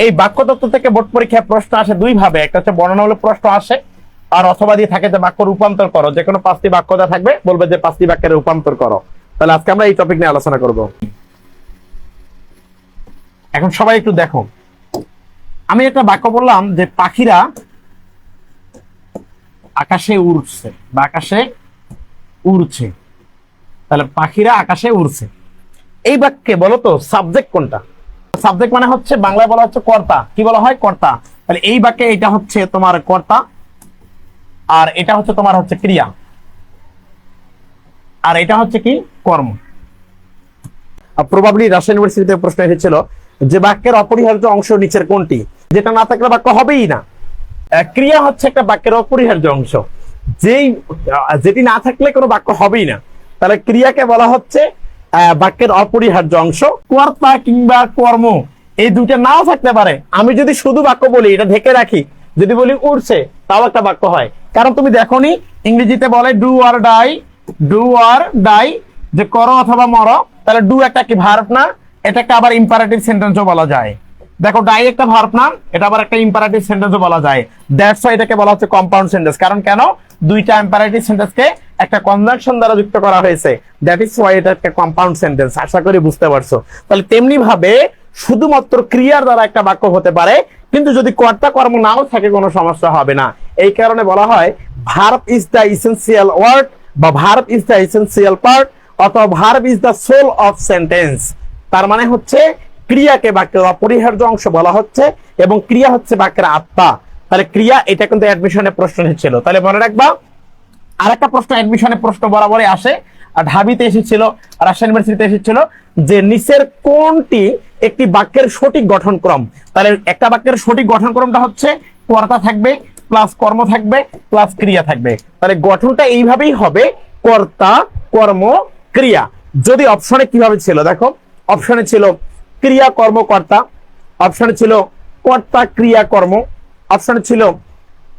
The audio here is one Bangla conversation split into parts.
এই বাক্যতত্ত্ব থেকে বোর্ড পরীক্ষায় প্রশ্ন আসে দুই ভাবে, একটা হচ্ছে বর্ণনামূলক প্রশ্ন আসে, আর অথবা দিয়ে থাকে যে বাক্য রূপান্তর করো, যে কোনো 5টি বাক্য দেওয়া থাকবে, বলবে যে 5টি বাক্যের রূপান্তর করো। তাহলে আজকে আমরা এই টপিক নিয়ে আলোচনা করব। এখন সবাই একটু দেখো, আমি একটা বাক্য বললাম যে পাখিরা আকাশে উড়ছে বা আকাশে উড়ছে। তাহলে পাখিরা আকাশে উড়ছে, এই বাক্যে বলো তো সাবজেক্ট কোনটা? সাবজেক্ট মানে হচ্ছে বাংলায় বলা হচ্ছে কর্তা। কি বলা হয়? কর্তা। তাহলে এই বাক্যে এটা হচ্ছে তোমার কর্তা, আর এটা হচ্ছে তোমার হচ্ছে ক্রিয়া, আর এটা হচ্ছে কি কর্ম। প্রবাবলি রাজশাহী ইউনিভার্সিটিতে প্রশ্ন এসেছিল যে বাক্যের অপরিহার্য অংশ নিচের কোনটি? যেটা না থাকলে বাক্য হবেই না। ক্রিয়া হচ্ছে একটা বাক্যের অপরিহার্য অংশ, যেটি না থাকলে কোনো বাক্য হবেই না। তাহলে ক্রিয়াকে বলা হচ্ছে বাক্যের অপরিহার্য অংশ। কর্তা কিংবা কর্ম এই দুইটা নাও থাকতে পারে। আমি যদি শুধু বাক্য বলি, এটা ঢেকে রাখি, যদি বলি উড়ছে, তাও একটা বাক্য হয়। কারণ তুমি দেখোনি ইংরেজিতে বলে do or die, do or die, যে করো অথবা মরো। তাহলে ডু একটা কি ভার্ব না? এটাকে আবার ইম্পারেটিভ সেন্টেন্সও বলা যায়। দেখো ডাই একটা ভার্ব না, এটা আবার একটা ইম্পারেটিভ সেন্টেন্সও বলা যায়। দ্যাটস ওয়াই এটাকে বলা হচ্ছে কম্পাউন্ড সেন্টেন্স। কারণ কেন? দুইটা ইম্পারেটিভ সেন্টেন্সকে একটা কনজাংশন দ্বারা যুক্ত করা হয়েছে, দ্যাট ইজ ওয়াই এটা একটা কম্পাউন্ড সেন্টেন্স। আশা করি বুঝতে পারছো। তাহলে তেমনি ভাবে শুধুমাত্র ক্রিয়ার দ্বারা একটা বাক্য হতে পারে, কিন্তু যদি কর্তা কর্ম নাও থাকে কোনো সমস্যা হবে না। এই কারণে বলা হয় verb is the essential word, বা verb is the essential part, অথবা verb is the soul of sentence. তার মানে হচ্ছে ক্রিয়াকে বাক্যের অপরিহার্য অংশ বলা হচ্ছে, এবং ক্রিয়া হচ্ছে বাক্যের আত্মা। তাহলে ক্রিয়া, এটা কিন্তু অ্যাডমিশনে প্রশ্ন এসেছিল। তাহলে মনে রাখবা, আর একটা প্রশ্ন অ্যাডমিশনে প্রশ্ন বরাবরই আসে, আর ঢাবিতে এসেছিল, রাজশাহী ইউনিভার্সিটিতে এসেছিল, যে নিচের কোনটি একটি বাক্যের সঠিক গঠন ক্রম? তাহলে একটা বাক্যের সঠিক গঠন ক্রমটা হচ্ছে কর্তা থাকবে, প্লাস কর্ম থাকবে, প্লাস ক্রিয়া থাকবে। তাহলে গঠনটা এইভাবেই হবে, কর্তা কর্ম ক্রিয়া। যদি অপশনে কিভাবে ছিল দেখো, অপশনে ছিল ক্রিয়া কর্ম কর্তা, অপশনে ছিল কর্তা ক্রিয়া কর্ম, অপশনে ছিল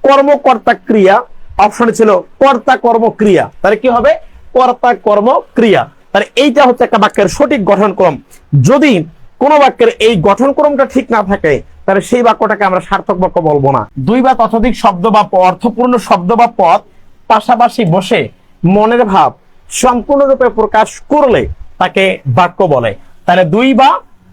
কর্মকর্তা ক্রিয়া, অপশনে ছিল কর্তা কর্ম ক্রিয়া। তাহলে কি হবে? কর্তা কর্ম ক্রিয়া। তাহলে এইটা হচ্ছে একটা বাক্যের সঠিক গঠন ক্রম। যদি কোন বাক্যের এই গঠন ক্রমটা ঠিক না থাকে, তাহলে সেই বাক্যটাকে আমরা সার্থক বাক্য বলবো না। দুই বা ততোধিক শব্দ বা অর্থপূর্ণ শব্দ বা পদ পাশাপাশি বসে মনের ভাব সম্পূর্ণরূপে প্রকাশ করলে তাকে বাক্য বলে। তাহলে দুই বা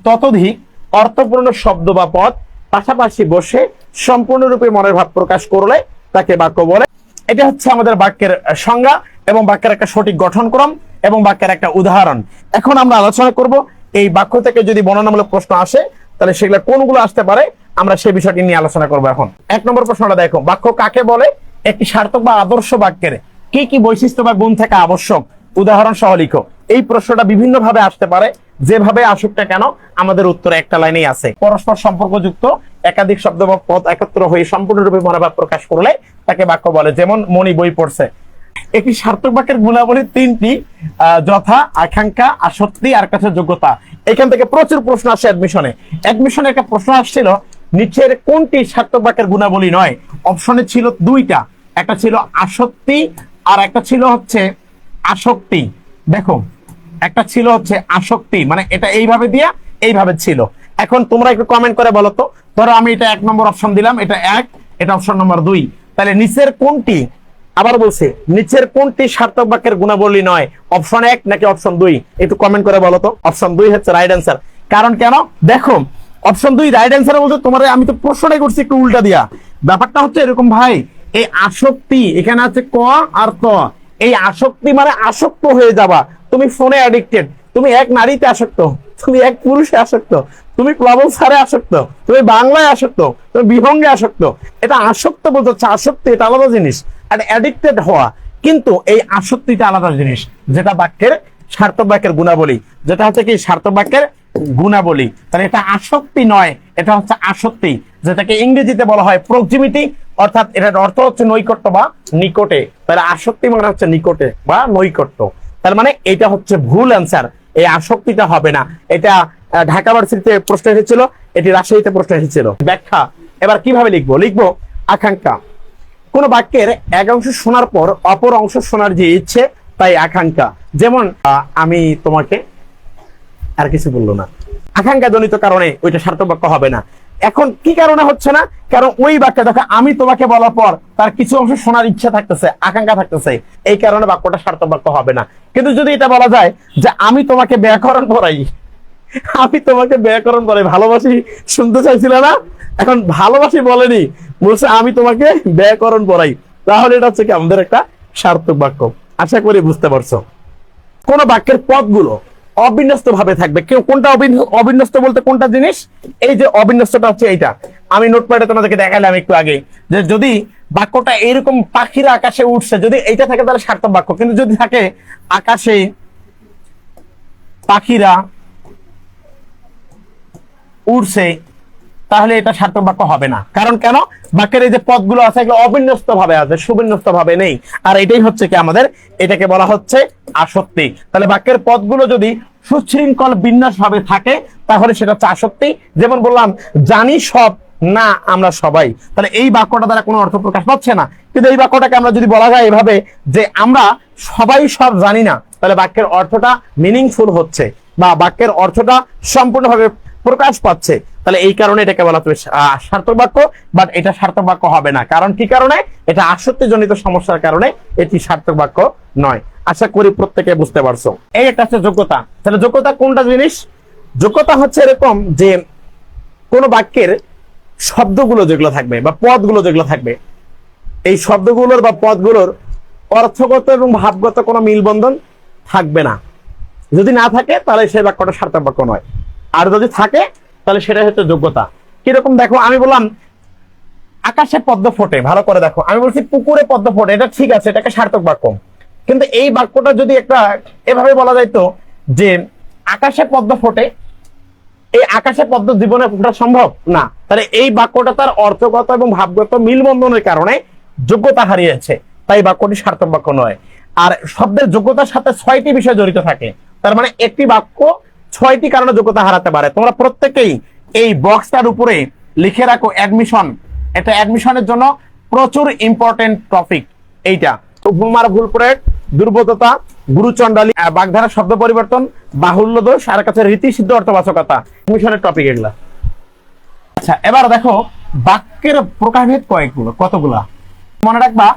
ততোধিক অর্থপূর্ণ শব্দ বা পদ পাশাপাশি বসে সম্পূর্ণরূপে মনের ভাব প্রকাশ করলে তাকে বাক্য বলে। এটা হচ্ছে আমাদের বাক্যের সংজ্ঞা, এবং বাক্যের একটা সঠিক গঠনক্রম, এবং বাক্যের একটা উদাহরণ। এখন আমরা আলোচনা করব এই বাক্য থেকে যদি বর্ণনামূলক প্রশ্ন আসে, তাহলে সেগুলো কোনগুলো আসতে পারে, আমরা সেই বিষয়টি নিয়ে আলোচনা করবো। এখন 1 নম্বর প্রশ্নটা দেখো, বাক্য কাকে বলে? একটি সার্থক বা আদর্শ বাক্যের কি কি বৈশিষ্ট্য বা গুণ থাকা আবশ্যক? উদাহরণ সহ লিখো। এই প্রশ্নটা বিভিন্ন ভাবে আসতে পারে, যেভাবে আসুক না কেন আমাদের উত্তর একটা লাইনেই আছে। পরস্পর সম্পর্কযুক্ত একাধিক শব্দ বা পদ একত্র হয়ে সম্পূর্ণরূপে মনোভাব প্রকাশ করলে তাকে বাক্য বলে। যেমন মনি বই পড়ছে। একটি সার্থক বাক্যের গুণাবলী 3টি, যথা আকাঙ্ক্ষা, আসক্তি, আর কাছে যোগ্যতা। এখান থেকে প্রচুর প্রশ্ন আসে অ্যাডমিশনে একটা প্রশ্ন আসছিল, নিচের কোনটি সার্থক বাক্যের গুণাবলী নয়? অপশনে ছিল 2টা, একটা ছিল আসক্তি, আর একটা ছিল হচ্ছে আসক্তি। দেখো, একটা ছিল হচ্ছে আসক্তি, মানে এটা এইভাবে দিয়া এইভাবে ছিল। এখন তোমরা একটু কমেন্ট করে বলো তো, ধরো আমি এটা 1 নম্বর অপশন দিলাম, এটা 1, এটা অপশন নম্বর 2। তাহলে নিচের কোনটি, আবার বলছে, নিচের কোনটি সার্থক বাক্যের গুণাবলী নয়? অপশন 1 নাকি অপশন 2? একটু কমেন্ট করে বলো তো। অপশন 2 হচ্ছে রাইট অ্যান্সার। কারণ কেন? দেখো, অপশন 2 রাইট অ্যান্সার বলতে তোমার, আমি তো প্রশ্নটাই করছি একটু উল্টা দিয়া। ব্যাপারটা হচ্ছে এরকম ভাই, এই আসক্তি, এখানে আছে ক আর ত। এই আসক্তি মানে আসক্ত হয়ে যাবা। তুমি ফোনে অ্যাডিক্টেড, তুমি এক নারীতে আসক্ত, তুমি এক পুরুষে আসক্ত, তুমি প্লাবন সারে আসক্ত, তুমি বাংলায় আসক্ত, তুমি বিহঙ্গে আসক্ত। এটা আসক্ত বলতে হচ্ছে, আসক্তি এটা আলাদা জিনিস, আর অ্যাডিক্টেড হওয়া কিন্তু এই আসক্তিটা আলাদা জিনিস। যেটা বাক্যের সার্থক বাক্যের গুণাবলী, যেটা হচ্ছে কি সার্থক বাক্যের গুণাবলী। তাহলে এটা আসক্তি নয়, এটা হচ্ছে আসক্তি, যেটাকে ইংরেজিতে বলা হয় প্রক্সিমিটি, অর্থাৎ এটার অর্থ হচ্ছে নৈকট্য বা নিকটে। তাহলে আসক্তি মানে হচ্ছে নিকটে বা নৈকট্য। তার মানে এটা হচ্ছে ভুল অ্যান্সার, এই আসক্তিটা হবে না। এটা ঢাকা ভার্সিটিতে প্রশ্ন এসেছিল, এটি রাজশাহীতে প্রশ্ন এসেছিল। ব্যাখ্যা এবার কিভাবে লিখবো? আকাঙ্ক্ষা, কোন বাক্যের এক অংশ শোনার পর অপর অংশ শোনার যে ইচ্ছে, তাই আকাঙ্ক্ষা। যেমন আমি তোমাকে, আর কিছু বললো না, আকাঙ্ক্ষা জনিত কারণে ওইটা সার্থক বাক্য হবে না। এখন কি কারণে হচ্ছে না? কারণ ওই বাক্যে দেখো আমি তোমাকে বলার পর তার কিছু অংশ শোনার ইচ্ছা থাকতেছে, আকাঙ্ক্ষা থাকতেছে, এই কারণে বাক্যটা সার্থক বাক্য হবে না। কিন্তু যদি এটা বলা যায় যে আমি তোমাকে ব্যাকরণ পড়াই, আমি তোমাকে ব্যাকরণ পড়াই, ভালোবাসি শুনতে চাইছিল না, এখন ভালোবাসি বলেনি, বলছে আমি তোমাকে ব্যাকরণ পড়াই, তাহলে এটা হচ্ছে কি আমাদের একটা সার্থক বাক্য। আশা করি বুঝতে পারছো। কোন বাক্যের পদগুলো অবিন্যস্ত ভাবে থাকবে। কেউ কোনটা অবিন্যস্ত বলতে কোনটা জিনিস? এই যে অবিন্যস্তটা হচ্ছে এইটা, আমি নোটপ্যাডে তোমাদেরকে দেখালাম একটু আগে, যে যদি বাক্যটা এরকম পাখিরা আকাশে উঠছে, যদি এইটা থাকে তাহলে সার্থক বাক্য। কিন্তু যদি থাকে আকাশে পাখিরা উড়ছে, তাহলে এটা সার্থক বাক্য হবে না। কারণ কেন? বাক্যের এই যে পদগুলো আছে এগুলো অবিন্যস্ত ভাবে আছে, সুবিন্যস্ত ভাবে নেই। আর এটাই হচ্ছে কি আমাদের, এটাকে বলা হচ্ছে আসক্তি। তাহলে বাক্যের পদগুলো যদি সুশৃঙ্খল বিন্যাস ভাবে থাকে তাহলে সেটা হচ্ছে আসক্তি। যেমন বললাম, জানি সব, না আমরা সবাই, তাহলে এই বাক্যটা দ্বারা কোনো অর্থ প্রকাশ পাচ্ছে না। কিন্তু এই বাক্যটাকে আমরা যদি বলা যায় এভাবে যে আমরা সবাই সব জানি না, তাহলে বাক্যের অর্থটা মিনিংফুল হচ্ছে, বা বাক্যের অর্থটা সম্পূর্ণভাবে প্রকাশ পাচ্ছে। তাহলে এই কারণে এটাকে বলা হচ্ছে সার্থক বাক্য। বাট এটা সার্থক বাক্য হবে না। কারণ কি কারণে? এটা আসক্তিজনিত সমস্যার কারণে এটি সার্থক বাক্য নয়। আশা করি প্রত্যেকে বুঝতে পারছো। এই একটা হচ্ছে যোগ্যতা। তাহলে যোগ্যতা কোনটা জিনিস? যোগ্যতা হচ্ছে এরকম যে কোন বাক্যের শব্দগুলো যেগুলো থাকবে বা পদগুলো যেগুলো থাকবে, এই শব্দগুলোর বা পদগুলোর অর্থগত এবং ভাবগত কোনো মিলবন্ধন থাকবে না। যদি না থাকে তাহলে সেই বাক্যটা সার্থক বাক্য নয়। আর যদি থাকে তাহলে সেটা হচ্ছে যোগ্যতা। কিরকম দেখো, আমি বললাম আকাশে পদ্ম ফোটে, ভালো করে দেখো, আমি বলছি পুকুরে পদ্ম ফোটে, এটা ঠিক আছে, এটাকে সার্থক বাক্য। কিন্তু এই বাক্যটা যদি একটা এভাবে বলা যাইতো যে আকাশে পদ্ম ফোটে, এই আকাশে পদ্ম জীবনে ফোটা সম্ভব না, তাহলে এই বাক্যটা তার অর্থগত এবং ভাবগত মিলবন্ধনের কারণে যোগ্যতা হারিয়েছে, তাই বাক্যটি সার্থক বাক্য নয়। আর শব্দের যোগ্যতার সাথে 6টি বিষয় জড়িত থাকে। তার মানে একটি বাক্য 6টি কারণে যোগ্যতা হারাতে পারে। তোমরা প্রত্যেকেই এই বক্সটার উপরে লিখে রাখো অ্যাডমিশন। এটা অ্যাডমিশনের জন্য প্রচুর ইম্পর্টেন্ট টপিক এইটা। উপমার ভুল প্রয়োগ, দুর্বোধতা, গুরুচণ্ডালী, বাগধারা শব্দ পরিবর্তন, বাহুল্য দোষ, আর কাছে রীতি সিদ্ধ অর্থবাচকতা, মিশনের টপিক এগুলা। আচ্ছা, এবার দেখো বাক্যের প্রকারভেদ কতগুলা মনে রাখবা।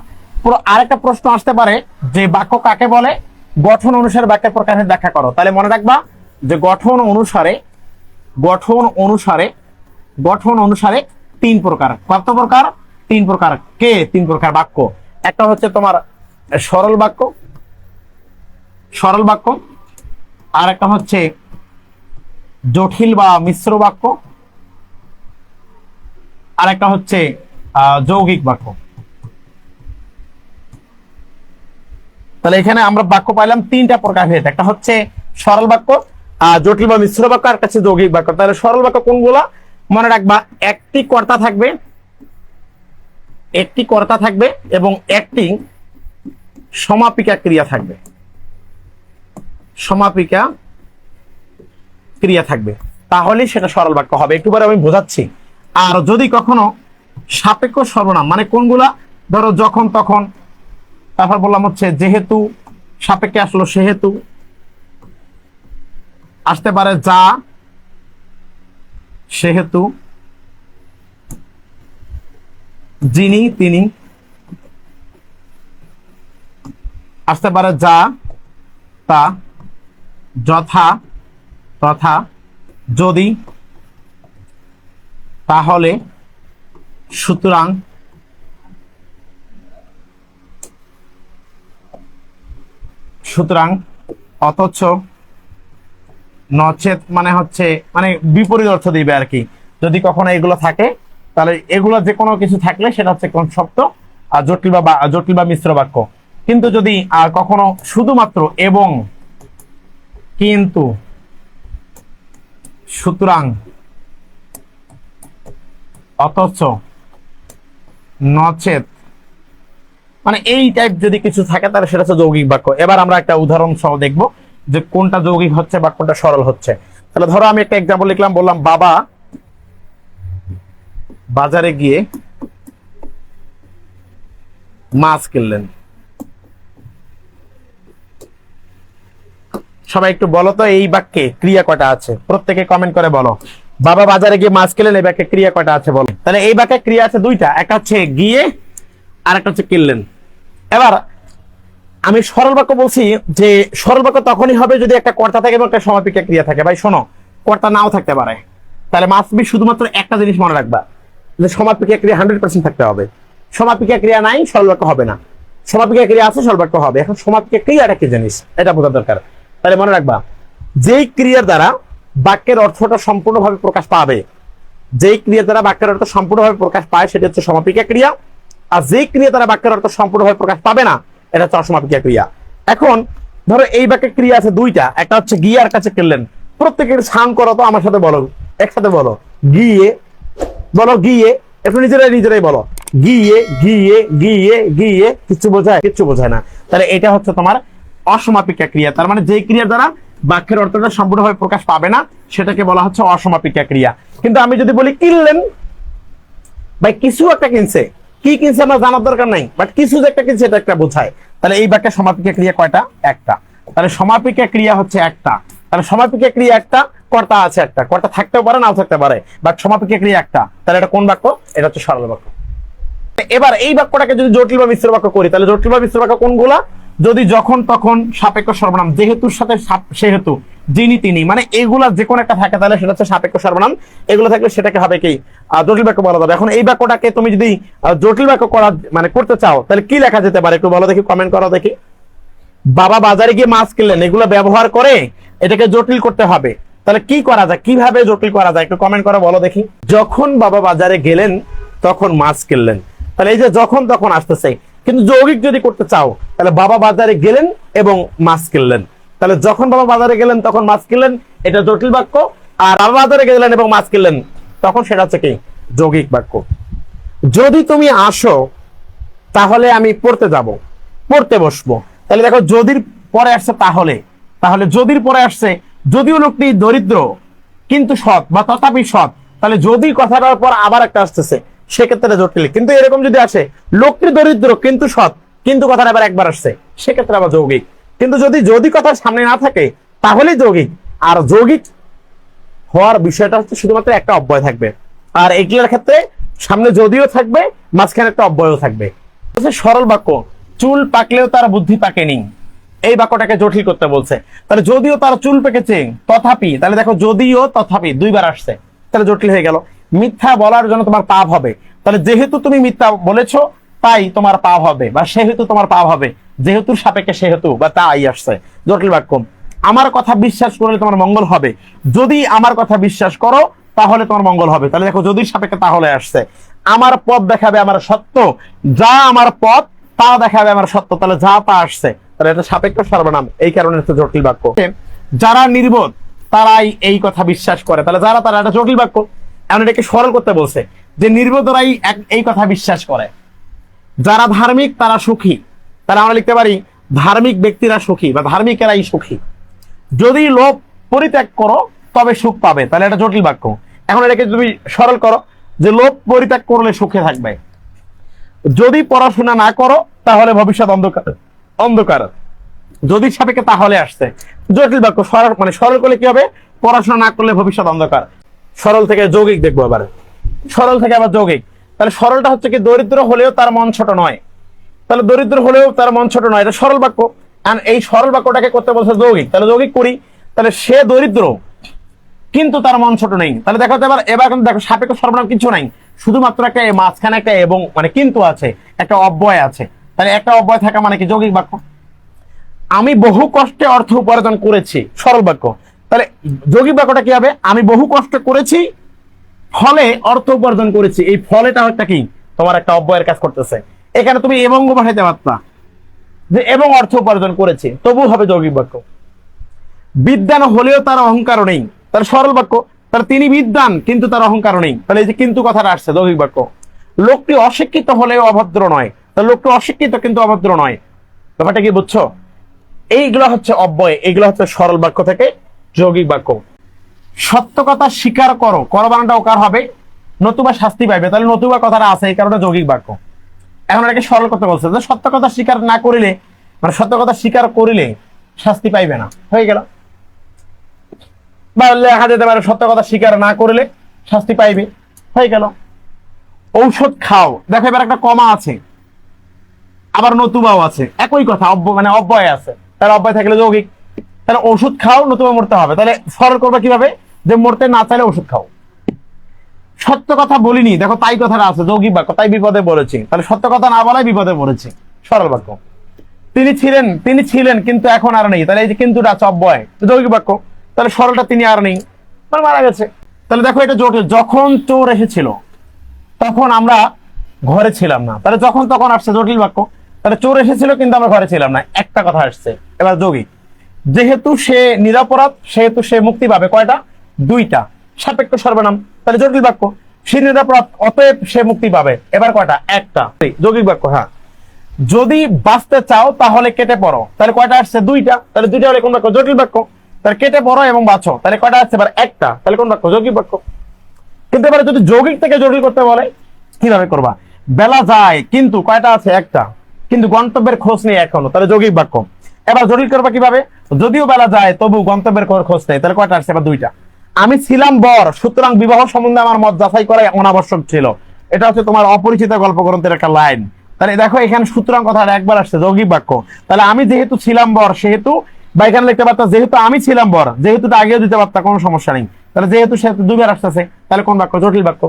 আরেকটা প্রশ্ন আসতে পারে যে বাক্য কাকে বলে, গঠন অনুসারে বাক্যের প্রকারভেদ ব্যাখ্যা করো। তাহলে মনে রাখবা যে গঠন অনুসারে 3 প্রকার। কত প্রকার? 3 প্রকার। কে 3 প্রকার বাক্য? একটা হচ্ছে তোমার সরল বাক্য, আর একটা হচ্ছে জটিল বা মিশ্র বাক্য, আর একটা হচ্ছে যৌগিক বাক্য। তাহলে এখানে আমরা বাক্য পাইলাম 3টা প্রকারভেদ। একটা হচ্ছে সরল বাক্য, জটিল বা মিশ্র বাক্য, আর একটা হচ্ছে যৌগিক বাক্য। তাহলে সরল বাক্য কোনগুলা? মনে রাখবা একটি কর্তা থাকবে এবং একটি সমাপিকা ক্রিয়া থাকবে, তাহলে সেটা সরল বাক্য হবে। একটু পরে আমি বোঝাচ্ছি। আর যদি কখনো সাপেক্ষ সর্বনাম, মানে কোনগুলা? ধরো যখন তখন, তারপর বললাম হচ্ছে যেহেতু, সাপেক্ষে আসলো সেহেতু, আসতে পারে যা সেহেতু, যিনি তিনি, আসতে পারে যা তা, যথা তথা, যদি, তাহলে, সুতরাং, অথচ, নচেত, মানে হচ্ছে মানে বিপরীত অর্থ দিবে আর কি। যদি কখনো এগুলো থাকে তাহলে এগুলো যে কোনো কিছু থাকলে সেটা হচ্ছে কোন শব্দ, আর জটিল বা মিশ্র বাক্য। কিন্তু যদি কখনো শুধুমাত্র এবং, কিন্তু, সুতরাং, অথচ, নচেত, মানে এই টাইপ যদি কিছু থাকে তাহলে সেটা হচ্ছে যৌগিক বাক্য। এবার আমরা একটা উদাহরণ সহ দেখবো যে কোনটা যৌগিক হচ্ছে বা কোনটা সরল হচ্ছে। তাহলে ধরো আমি একটা এক্সাম্পল লিখলাম, বললাম বাবা বাজারে গিয়ে মাছ কিনলেন। সবাই একটু বলো তো এই বাক্যে ক্রিয়া কয়টা আছে? প্রত্যেকে কমেন্ট করে বলো। বাবা বাজারে গিয়ে মাছ কিনলেন, এই বাক্যে ক্রিয়া কয়টা আছে বলো? তাহলে এই বাক্যে ক্রিয়া আছে দুইটা, একটা হচ্ছে গিয়ে আর একটা হচ্ছে কিনলেন। এবার আমি সরল বাক্য বলছি যে সরল বাক্য তখনই হবে যদি একটা কর্তা থাকে এবং একটা সমাপিকা ক্রিয়া থাকে। ভাই শোনো, কর্তা নাও থাকতে পারে, তাহলে মাস্ট বি শুধুমাত্র একটা জিনিস মনে রাখবা যে সমাপিকা ক্রিয়া 100% থাকতে হবে। সমাপিকা ক্রিয়া নাই, সরল বাক্য হবে না। সমাপিকা ক্রিয়া আছে, সরল বাক্য হবে। এখন সমাপিকা ক্রিয়াটা কি জিনিস এটা বোঝা দরকার। তাহলে মনে রাখবা, যেই ক্রিয়ার দ্বারা বাক্যের অর্থটা সম্পূর্ণভাবে প্রকাশ পাবে, যেই ক্রিয়ার দ্বারা বাক্যের অর্থ সম্পূর্ণভাবে প্রকাশ পায় সেটা হচ্ছে সমাপিকা ক্রিয়া। আর যেই ক্রিয়া দ্বারা বাক্যের অর্থ সম্পূর্ণভাবে প্রকাশ পাবে না, এটা হচ্ছে অসমাপিকা ক্রিয়া। এখন ধরো এই বাক্যে ক্রিয়া আছে দুইটা, একটা হচ্ছে গিয়ে আর একটা হচ্ছে কিনলেন। প্রত্যেকের সাউন্ড করো তো আমার সাথে বলো, একসাথে বলো গিয়ে, বলো গিয়ে, একটু নিজেরাই বলো গিয়ে গিয়ে গিয়ে গিয়ে। কিচ্ছু বোঝায়? কিচ্ছু বোঝায় না। তাহলে এটা হচ্ছে তোমার অসমাপিকা ক্রিয়া। তার মানে যেই ক্রিয়ার দ্বারা বাক্যের অর্থটা সম্পূর্ণভাবে প্রকাশ পাবে না সেটাকে বলা হচ্ছে অসমাপিকা ক্রিয়া। কিন্তু আমি যদি বলি কিনলেন, ভাই কিছু একটা কিনছে, কি কিনছে আমার জানার দরকার নাই, বাট কিছু যে একটা কিনছে এটা একটা বোঝায়। তাহলে এই বাক্যে সমাপিকা ক্রিয়া কয়টা? একটা। তাহলে সমাপিকা ক্রিয়া হচ্ছে একটা। তাহলে সমাপিকা ক্রিয়া একটা, কর্তা আছে একটা, কর্তা থাকতেও পারে নাও থাকতে পারে, বাট সমাপিকা ক্রিয়া একটা। তাহলে এটা কোন বাক্য? এটা হচ্ছে সরল বাক্য। এবার এই বাক্যটাকে যদি জটিল বা মিশ্র বাক্য করি, তাহলে জটিল বা মিশ্র বাক্য কোনগুলা? যদি যখন তখন সাপেক্ষ সর্বনাম, যেহেতুর সাথে সেহেতু, যিনি তিনি, মানে এগুলা যে কোনো একটা থাকে তাহলে সেটা হচ্ছে সাপেক্ষ সর্বনাম। এগুলো থাকলে সেটাকে হবে কি জটিল বাক্য বলা যাবে। এখন এই বাক্যটাকে তুমি যদি জটিল বাক্য করা মানে করতে চাও তাহলে কি লেখা যেতে পারে একটু বলো দেখি, কমেন্ট করো দেখি। বাবা বাজারে গিয়ে মাছ কিনলেন, এগুলো ব্যবহার করে এটাকে জটিল করতে হবে। তাহলে কি করা যায়, কিভাবে জটিল করা যায় একটু কমেন্ট করে বলো দেখি। যখন বাবা বাজারে গেলেন তখন মাছ কিনলেন, তাহলে এই যে যখন তখন আসতেছে, কিন্তু যৌগিক যদি করতে চাও তাহলে বাবা বাজারে গেলেন এবং মাছ কিনলেন। তাহলে যখন বাবা বাজারে গেলেন তখন মাছ কিনলেন, এটা জটিল বাক্য। আর বাবা বাজারে গেলেন এবং মাছ কিনলেন তখন সেটা হচ্ছে কি যৌগিক বাক্য। যদি তুমি আসো তাহলে আমি পড়তে যাব, পড়তে বসবো। তাহলে দেখো যদির পরে আসছে তাহলে, তাহলে যদির পরে আসছে, যদিও লোকটি দরিদ্র কিন্তু সৎ বা তথাপি সৎ, তাহলে যদি কথাটার পর আবার একটা আসতেছে সেক্ষেত্রে জটিল। কিন্তু এরকম যদি আসে লোকটি দরিদ্র কিন্তু সৎ, কিন্তু কথাটা আবার একবার আসছে সেক্ষেত্রে আবার যৌগিক। কিন্তু যদি কথার সামনে না থাকে তাহলেই যৌগিক। আর যৌগিক হওয়ার বিষয়টা হচ্ছে শুধুমাত্র একটা অব্যয় থাকবে, আর এগুলোর ক্ষেত্রে সামনে যদিও থাকবে, মাঝখানে একটা অব্যয়ও থাকবে। সরল বাক্য, চুল পাকলেও তার বুদ্ধি পাকেনি, এই বাক্যটাকে জটিল করতে বলছে। তাহলে যদিও তার চুল পেকেছে তথাপি, তাহলে দেখো যদিও তথাপি দুইবার আসছে, তাহলে জটিল হয়ে গেল। মিথ্যা বলার জন্য তোমার পাপ হবে, তাহলে যেহেতু তুমি মিথ্যা বলেছো তাই তোমার পাপ হবে, বা সেহেতু তোমার পাপ হবে, যেহেতুর সাপেক্ষে সেহেতু বা তাই আসছে, জটিল বাক্য। আমার কথা বিশ্বাস করলে তোমার মঙ্গল হবে, যদি আমার কথা বিশ্বাস করো তাহলে তোমার মঙ্গল হবে। তাহলে দেখো যদির সাপেক্ষে তাহলে আসছে। আমার পথ দেখাবে আমার সত্য, যা আমার পথ তা দেখাবে আমার সত্য, তাহলে যা তা আসছে, তাহলে এটা সাপেক্ষ সর্বনাম, এই কারণে হচ্ছে জটিল বাক্য। যারা নির্বোধ তারাই এই কথা বিশ্বাস করে, তাহলে যারা তারা একটা জটিল বাক্য। এমন এটাকে সরল করতে বলছে যে নির্বোধরাই এই কথা বিশ্বাস করে। যারা ধার্মিক তারা সুখী, তাহলে আমরা লিখতে পারি ধার্মিক ব্যক্তিরা সুখী বা ধার্মিকেরাই সুখী। যদি লোভ পরিত্যাগ করো তবে সুখ পাবে, তাহলে এটা জটিল বাক্য। এখন এটাকে তুমি সরল করো যে লোভ পরিত্যাগ করলে সুখে থাকবে। যদি পড়াশোনা না করো তাহলে ভবিষ্যৎ অন্ধকার অন্ধকার, যদি সাপেক্ষে তাহলে আসছে জটিল বাক্য। সরল মানে সরল করলে কি হবে, পড়াশোনা না করলে ভবিষ্যৎ অন্ধকার। সরল থেকে যৌগিক দেখবো আবার, সরল থেকে আবার যৌগিক। তাহলে সরলটা হচ্ছে কি দরিদ্র হলেও তার মন ছোট নয়, তাহলে দরিদ্র হলেও তার মন ছোট নয়, এটা সরল বাক্য। এই সরল বাক্যটাকে করতে বলছে যৌগিক, তাহলে যৌগিক করি। তাহলে সে দরিদ্র কিন্তু তার মন ছোট নেই, তাহলে দেখো এবার কিন্তু দেখো সাপেক্ষ সর্বনাম কিছু নাই, শুধুমাত্র একটা মাঝখানে একটা এবং মানে কিন্তু আছে, একটা অব্যয় আছে। তাহলে একটা অব্যয় থাকা মানে কি যৌগিক বাক্য। আমি বহু কষ্টে অর্থ উপার্জন করেছি, সরল বাক্য। তাহলে যৌগিক বাক্যটা কি হবে, আমি বহু কষ্ট করেছি ফলে অর্থ উপার্জন করেছি, এই ফলেটা একটা কি তোমার একটা অব্যয়ের কাজ করতেছে। এখানে তুমি এবং বসাইতে পারতা যে এবং অর্থ উপার্জন করেছি, তবু হবে যৌগিক বাক্য। বিদ্বান হলেও তার অহংকার নেই, তার সরল বাক্য। তাহলে তিনি বিদ্বান কিন্তু তার অহংকার নেই, তাহলে এই যে কিন্তু কথাটা আসছে যৌগিক বাক্য। লোকটি অশিক্ষিত হলেও অভদ্র নয়, তাহলে লোকটি অশিক্ষিত কিন্তু অভদ্র নয়, ব্যাপারটা কি বুঝছো? এইগুলো হচ্ছে অব্যয়, এইগুলো হচ্ছে সরল বাক্য থেকে যৌগিক বাক্য। সত্য কথা স্বীকার করো, কর বানানটা ওকার হবে, নতুবা শাস্তি পাইবে, তাহলে নতুবা কথাটা আছে এই কারণে যৌগিক বাক্য। এখন এটাকে সরল করতে বলছে যে সত্য কথা স্বীকার না করিলে, মানে সত্য কথা স্বীকার করিলে শাস্তি পাইবে না, হয়ে গেল। বা লেখা যেতে পারে সত্য কথা স্বীকার না করলে শাস্তি পাইবে, হয়ে গেল। ঔষধ খাও, দেখো এবার একটা কমা আছে, আবার নতুবাও আছে, একই কথা, মানে অব্যয় আছে, তাহলে অব্যয় থাকলে যৌগিক। তাহলে ওষুধ খাও নতুবা মরতে হবে, তাহলে সরল করবে কিভাবে, যে মরতে না চাইলে ওষুধ খাও। সত্য কথা বলিনি, দেখো তাই কথাটা আছে, যৌগিক বাক্য, তাই বিপদে পড়েছি, তাহলে সত্য কথা না বলাই বিপদে পড়েছি, সরল বাক্য। তিনি ছিলেন কিন্তু এখন আর নেই, তাহলে এই যে কিন্তুটা আছে অব্যয়, যৌগিক বাক্য, তাহলে সরলটা তিনি আর নেই, মানে মারা গেছে। তাহলে দেখো এটা জটিল, যখন চোর এসেছিল তখন আমরা ঘরে ছিলাম না, তাহলে যখন তখন আসছে জটিল বাক্য। তাহলে চোর এসেছিল কিন্তু আমরা ঘরে ছিলাম না, একটা কথা আসছে। এবার যৌগিক, যেহেতু সে নিরপরাধ সেহেতু সে মুক্তি পাবে, কয়টা, দুইটা, সাপেক্ষ সর্বনাম, তাহলে জটিল বাক্য। সে নিরপরাধ অতএব সে মুক্তি পাবে, এবার কয়টা, একটা, যৌগিক বাক্য। হ্যাঁ, যদি বাঁচতে চাও তাহলে কেটে পড়ো, তাহলে কয়টা আসছে, দুইটা, তাহলে দুইটা হলে কোন বাক্য, জটিল বাক্য। তাহলে কেটে পড়ো এবং বাঁচো, তাহলে কয়টা আসছে, এবার একটা, তাহলে কোন বাক্য, যৌগিক বাক্য। কিন্তু এবারে যদি যৌগিক থেকে জটিল করতে বলে কিভাবে করবা, বেলা যায় কিন্তু কয়টা আছে, একটা, কিন্তু গন্তব্যের খোঁজ নেই এখনো, তাহলে যৌগিক বাক্য। এবার জটিল করবা কিভাবে, যদিও বেলা যায় তবু গন্তব্যের খোঁজ নেই, তাহলে কয়টা আসছে, এবার দুইটা। আমি ছিলাম বর সুতরাং বিবাহ সম্বন্ধে আমার মত যাচাই করা অনাবশ্যক ছিল, এটা হচ্ছে তোমার অপরিচিত গল্প গ্রন্থের একটা লাইন। তাহলে দেখো এখানে সুতরাং কথাটা একবার আসছে, যৌগিক বাক্য। তাহলে আমি যেহেতু ছিলাম বর সেহেতু, বা এখানে লিখতে পারতাম যেহেতু আমি ছিলাম বর, যেহেতুটা আগেও দিতে পারতাম, কোনো সমস্যা নেই। তাহলে যেহেতু সেহেতু দুইবার আসতেছে, তাহলে কোন বাক্য, জটিল বাক্য।